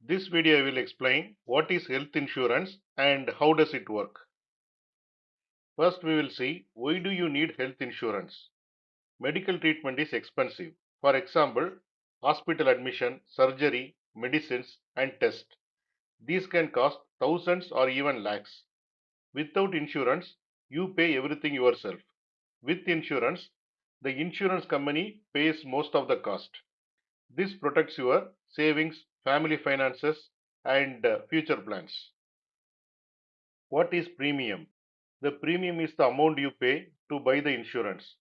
This video I will explain what is health insurance and how does it work. First we will see why do you need health insurance. Medical treatment is expensive. For example, hospital admission, surgery, medicines and tests. These can cost thousands or even lakhs. Without insurance, you pay everything yourself. With insurance, the insurance company pays most of the cost. This protects your savings, family finances and future plans. What is premium? The premium is the amount you pay to buy the insurance.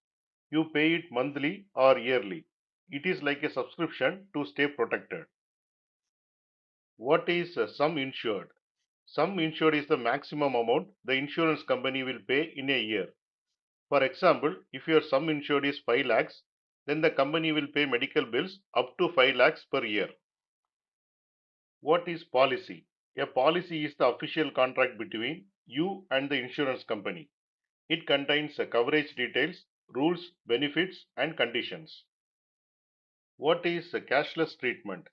You pay it monthly or yearly. It is like a subscription to stay protected. What is sum insured? Sum insured is the maximum amount the insurance company will pay in a year. For example, if your sum insured is 5 lakhs, then the company will pay medical bills up to 5 lakhs per year. What is policy? A policy is the official contract between you and the insurance company. It contains coverage details, rules, benefits, and conditions. What is cashless treatment?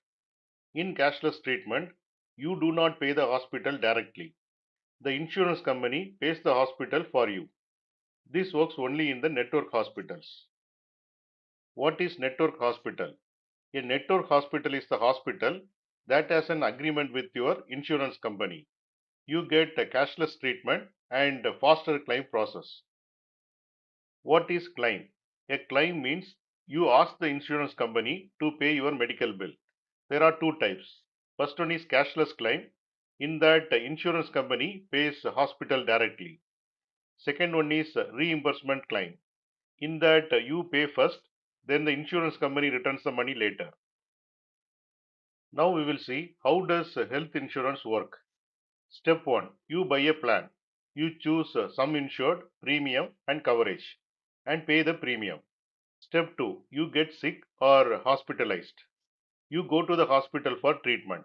In cashless treatment, you do not pay the hospital directly. The insurance company pays the hospital for you. This works only in the network hospitals. What is network hospital? A network hospital is the hospital that has an agreement with your insurance company. You get a cashless treatment and a faster claim process. What is claim? A claim means you ask the insurance company to pay your medical bill. There are two types. First one is cashless claim. In that, the insurance company pays the hospital directly. Second one is reimbursement claim. In that, you pay first, then the insurance company returns the money later. Now we will see how does health insurance work. Step 1. You buy a plan. You choose sum insured, premium and coverage and pay the premium. Step 2. You get sick or hospitalized. You go to the hospital for treatment.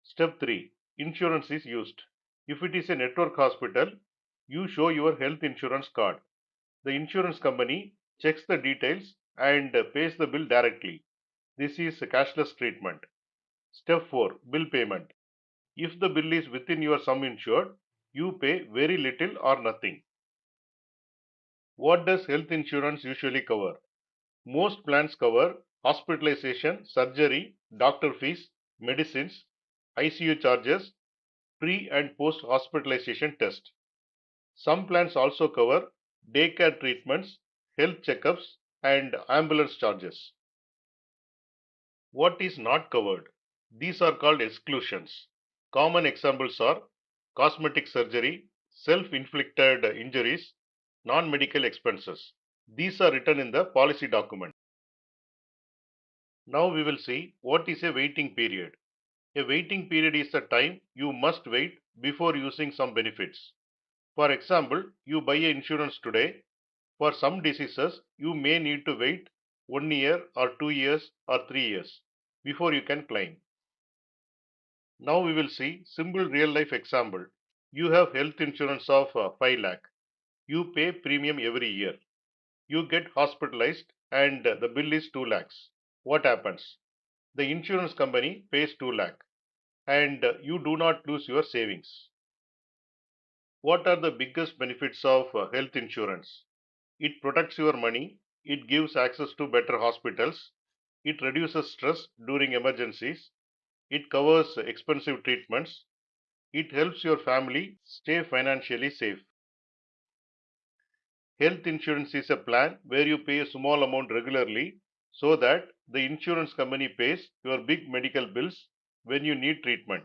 Step 3. Insurance is used. If it is a network hospital, you show your health insurance card. The insurance company checks the details and pays the bill directly. This is cashless treatment. Step 4. Bill payment. If the bill is within your sum insured, you pay very little or nothing. What does health insurance usually cover? Most plans cover hospitalization, surgery, doctor fees, medicines, ICU charges, pre and post hospitalization test. Some plans also cover daycare treatments, health checkups, and ambulance charges. What is not covered? These are called exclusions. Common examples are cosmetic surgery, self-inflicted injuries, non-medical expenses. These are written in the policy document. Now we will see what is a waiting period. A waiting period is the time you must wait before using some benefits. For example, you buy insurance today. For some diseases, you may need to wait 1 year or 2 years or 3 years before you can claim. Now we will see simple real life example. You have health insurance of 5 lakh. You pay premium every year. You get hospitalized and the bill is 2 lakhs. What happens? The insurance company pays 2 lakh and you do not lose your savings. What are the biggest benefits of health insurance? It protects your money, it gives access to better hospitals, it reduces stress during emergencies, it covers expensive treatments, it helps your family stay financially safe. Health insurance is a plan where you pay a small amount regularly so that the insurance company pays your big medical bills when you need treatment.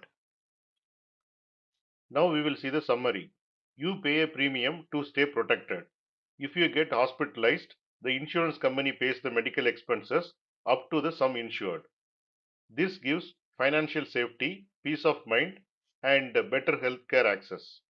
Now we will see the summary. You pay a premium to stay protected. If you get hospitalized, the insurance company pays the medical expenses up to the sum insured. This gives financial safety, peace of mind, and better healthcare access.